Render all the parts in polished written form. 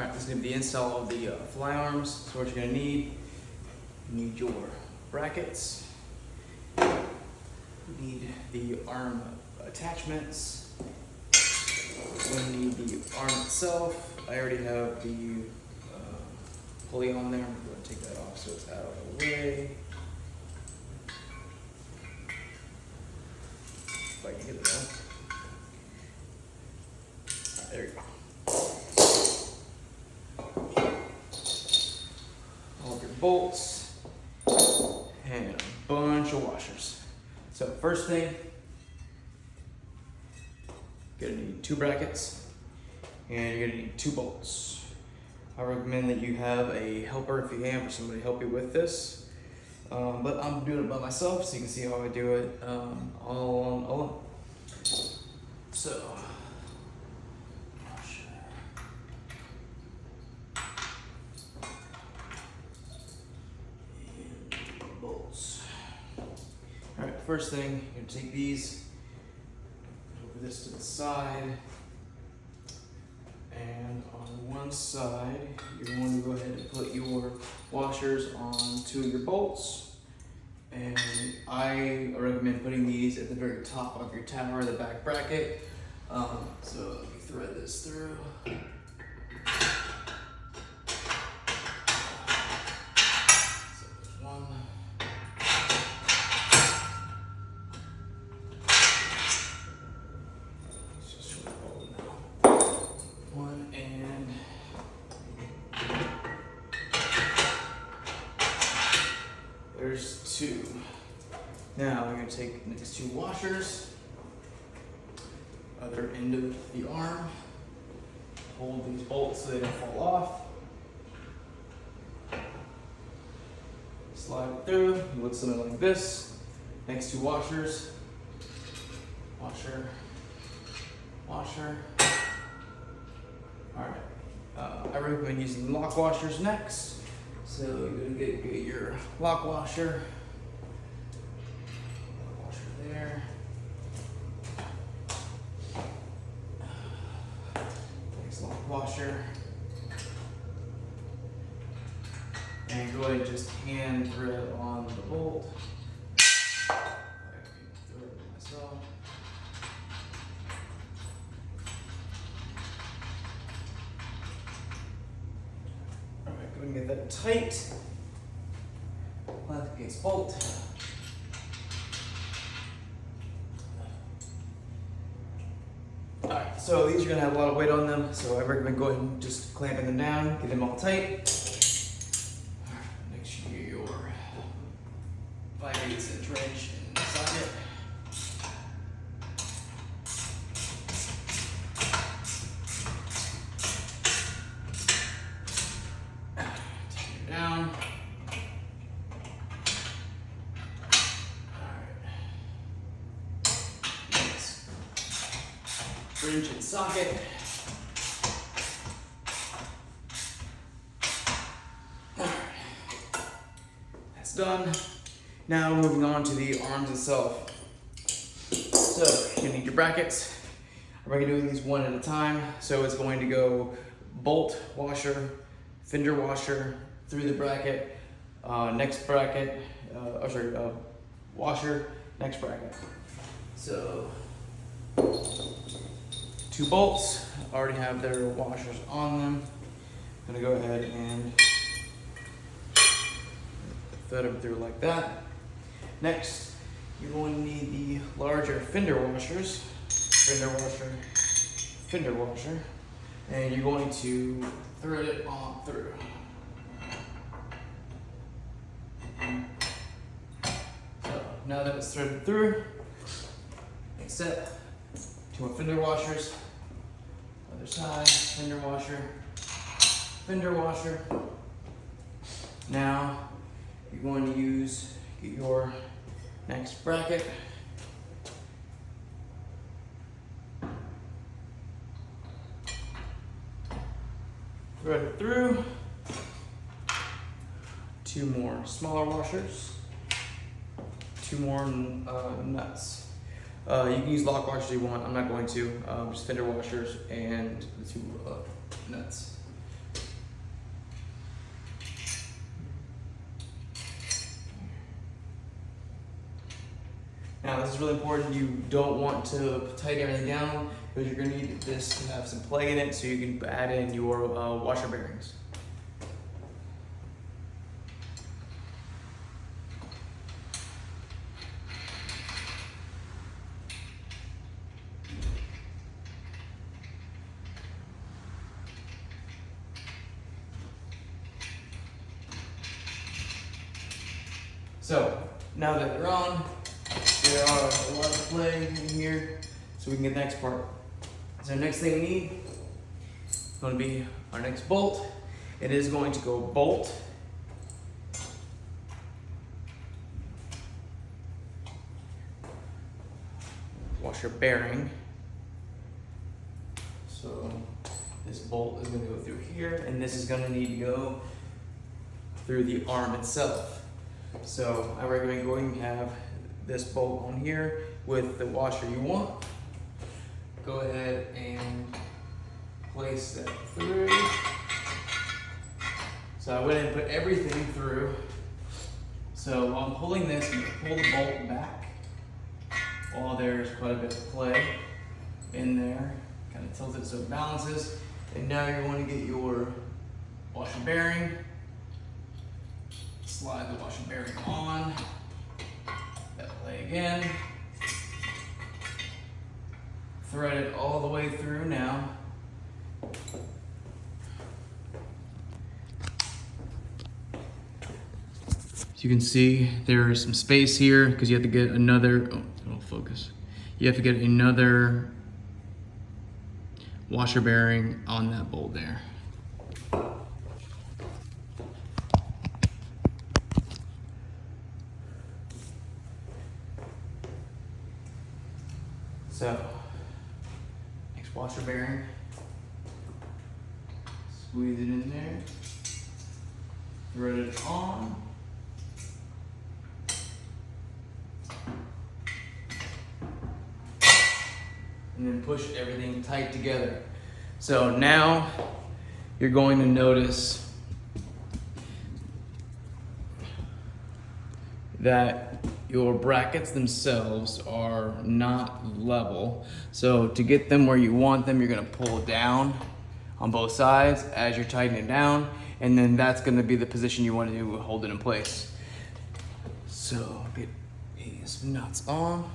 Alright, this is going to be the install of the fly arms. So what you're going to need, you need your brackets, you need the arm attachments, you need the arm itself. I already have the pulley on there. I'm going to take that off so it's out of the way. If I can get it out. Alright, there you go. All of your bolts and a bunch of washers. So first thing, you're gonna need 2 brackets and you're gonna need 2 bolts. I recommend that you have a helper if you can, for somebody to help you with this. But I'm doing it by myself, so you can see how I do it all alone. So, bolts. All right, first thing, you're gonna take these, over this to the side, and on one side, you're going to go ahead and put your washers on 2 of your bolts. And I recommend putting these at the very top of your tower, the back bracket. So let me thread this through. There's 2. Now we're going to take the next 2 washers, other end of the arm, hold these bolts so they don't fall off, slide it through, it looks something like this. Next 2 washers, washer, washer. Alright, I recommend using lock washers next. So you're going to get your lock washer there. Next lock washer. And go ahead and just hand thread on the bolt. I can thread it myself. Alright, go ahead and get that tight. Left against bolt. Alright, so these are going to have a lot of weight on them, so I recommend go ahead and just clamping them down, get them all tight. Next you get your 5/8" wrench inside it. Take it down. Wrench and socket. Alright, that's done. Now moving on to the arms itself. So you need your brackets. I'm going to be doing these one at a time. So it's going to go bolt, washer, fender washer through the bracket, next bracket, washer, next bracket. So 2 bolts already have their washers on them. I'm gonna go ahead and thread them through like that. Next, you're going to need the larger fender washers, fender washer, and you're going to thread it on through. So now that it's threaded through, set 2 more fender washers. Other side, fender washer, fender washer. Now you're going to get your next bracket. Thread it through. 2 more smaller washers. 2 more nuts. You can use lock washers if you want. I'm not going to. Just fender washers and the 2 nuts. Now this is really important. You don't want to tighten everything down because you're gonna need this to have some play in it so you can add in your washer bearings. So now that they're on, there are a lot of play in here, so we can get the next part. So next thing we need is going to be our next bolt. It is going to go bolt, washer bearing. So this bolt is going to go through here, and this is going to need to go through the arm itself. So I recommend going to have this bolt on here with the washer you want. Go ahead and place that through. So I went and put everything through. So while I'm pulling this, I'm going to pull the bolt back while there's quite a bit of play in there. Kind of tilt it so it balances. And now you want to get your washer bearing. Slide the washer bearing on. That play again. Thread it all the way through now. As you can see, there is some space here because you have to get another, it'll focus. You have to get another washer bearing on that bolt there. So, next washer bearing, squeeze it in there, thread it on, and then push everything tight together. So now you're going to notice that your brackets themselves are not level. So to get them where you want them, you're gonna pull down on both sides as you're tightening it down, and then that's gonna be the position you want to hold it in place. So get these nuts on.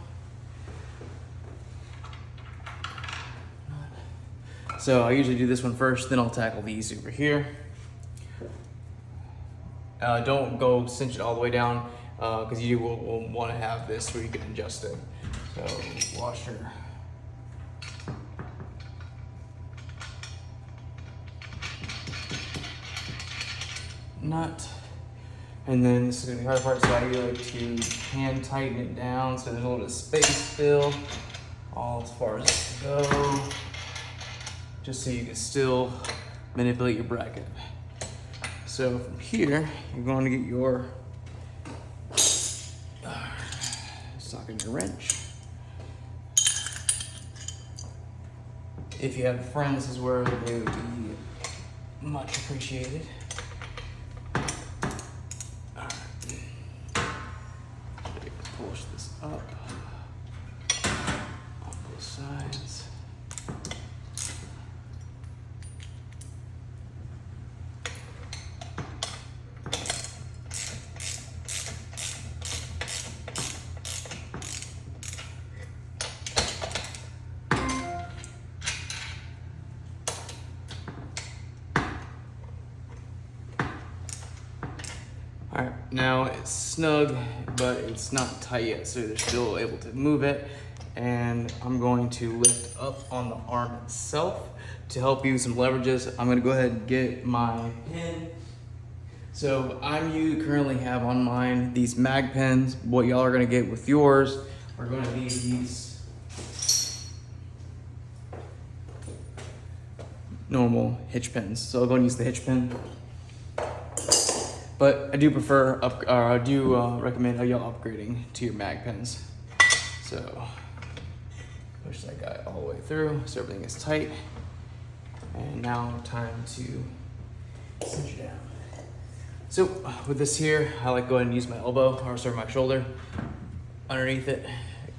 So I usually do this one first, then I'll tackle these over here. Don't go cinch it all the way down, because you will want to have this where you can adjust it. So washer. Nut. And then this is going to be the hard part, so I like to hand tighten it down so there's a little bit of space still, all as far as it can go, just so you can still manipulate your bracket. So from here, you're going to get your socket and your wrench. If you have friends, this is where they would be much appreciated. Push this up on both sides. All right, now it's snug, but it's not tight yet, so they're still able to move it. And I'm going to lift up on the arm itself to help you with some leverages. I'm gonna go ahead and get my pin. So you currently have on mine these mag pins. What y'all are gonna get with yours are gonna be these normal hitch pins. So I'll go and use the hitch pin. But I do prefer, recommend y'all upgrading to your mag pins. So push that guy all the way through so everything is tight. And now time to cinch it down. So with this here, I like to go ahead and use my elbow, or sorry, my shoulder underneath it.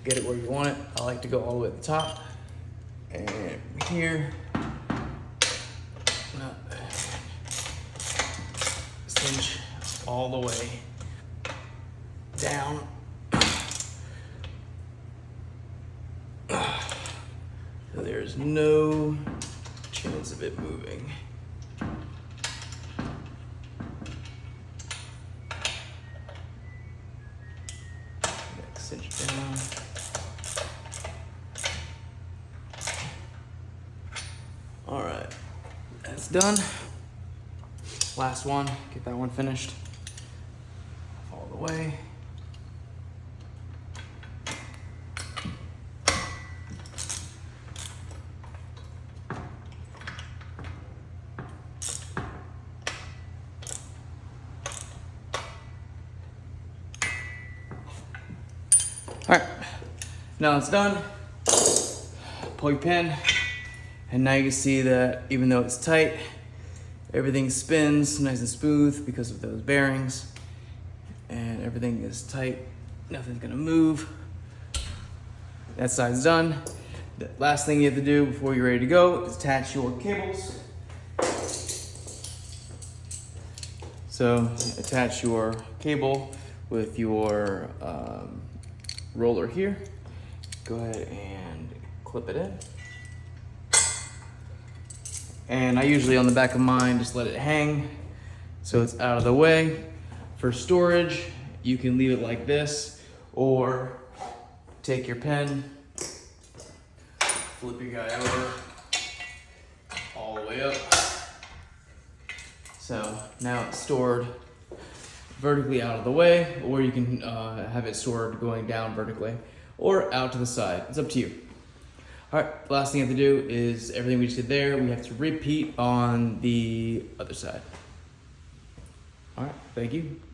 get it where you want it. I like to go all the way at the top. And here, cinch all the way down. So there's no chance of it moving. Cinch it down. All right, that's done. Last one, get that one finished all the way. All right, now it's done. Pull your pin, and now you can see that even though it's tight, everything spins nice and smooth because of those bearings, and everything is tight. Nothing's gonna move. That side's done. The last thing you have to do before you're ready to go is attach your cables. So attach your cable with your roller here. Go ahead and clip it in. And I usually, on the back of mine, just let it hang so it's out of the way. For storage, you can leave it like this, or take your pen, flip your guy over all the way up. So now it's stored vertically out of the way, or you can have it stored going down vertically or out to the side. It's up to you. All right, the last thing you have to do is everything we just did there, we have to repeat on the other side. All right, thank you.